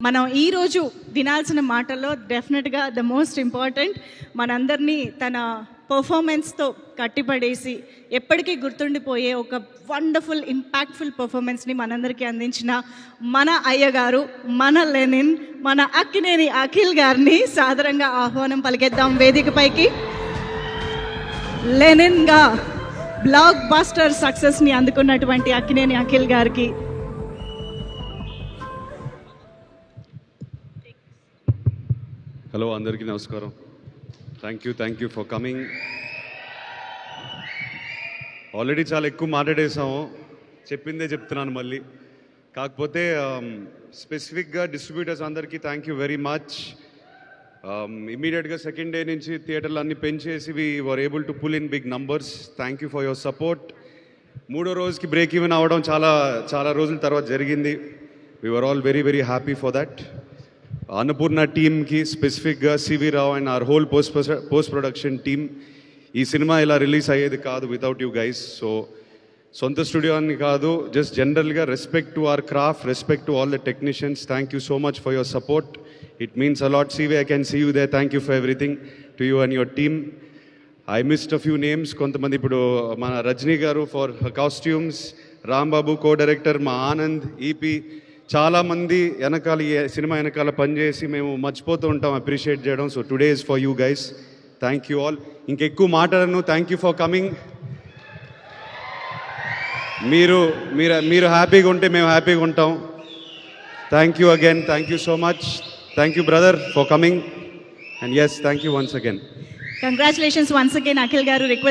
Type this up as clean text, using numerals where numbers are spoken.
మనం ఈరోజు వినాల్సిన మాటల్లో డెఫినెట్గా ద మోస్ట్ ఇంపార్టెంట్, మనందరినీ తన పర్ఫార్మెన్స్తో కట్టిపడేసి ఎప్పటికీ గుర్తుండిపోయే ఒక వండర్ఫుల్ ఇంపాక్ట్ఫుల్ పర్ఫార్మెన్స్ని మనందరికీ అందించిన మన అయ్యగారు, మన లెనిన్, మన అక్కినేని అఖిల్ గారిని సాదరంగా ఆహ్వానం పలికేద్దాం వేదికపైకి. లెనిన్గా బ్లాక్ బస్టర్ సక్సెస్ని అందుకున్నటువంటి అక్కినేని అఖిల్ గారికి హలో, అందరికీ నమస్కారం. Thank you for coming. Already చాలా ఎక్కువ మాట్లాడేసాము, చెప్పిందే చెప్తున్నాను మళ్ళీ. కాకపోతే స్పెసిఫిక్గా డిస్ట్రిబ్యూటర్స్ అందరికీ థ్యాంక్ యూ వెరీ మచ్. ఇమీడియట్గా సెకండ్ డే నుంచి థియేటర్లు అన్నీ పెంచేసి we were able to pull in big numbers. Thank you for your support. మూడో రోజుకి బ్రేక్ ఈవెన్ అవ్వడం చాలా రోజుల తర్వాత జరిగింది. We were all very very happy for that. Annapurna టీమ్కి, స్పెసిఫిక్గా CV Rao and our whole post production team, ఈ సినిమా ఇలా రిలీజ్ అయ్యేది కాదు వితౌట్ యూ గైస్. సో సొంత స్టూడియో అని కాదు, జస్ట్ జనరల్గా respect to our craft, respect to all the technicians. Thank you so much for your support. It means a lot. CV, I can see you there. Thank you for everything to you and your team. I missed a few names. కొంతమంది ఇప్పుడు మన Rajani garu for costumes, Rambabu co director, మా Anand, EP, చాలామంది వెనకాల ఈ cinema వెనకాల పనిచేసి మేము మర్చిపోతూ ఉంటాం అప్రిషియేట్ చేయడం. So today is for you guys. Thank you all. ఇంకెక్కువ మాట్లాడను. Thank you for coming. మీరు హ్యాపీగా ఉంటే మేము హ్యాపీగా ఉంటాం. Thank you again. Thank you so much. Thank you brother for coming. And yes, thank you once again. Congratulations once again Akhil garu. Request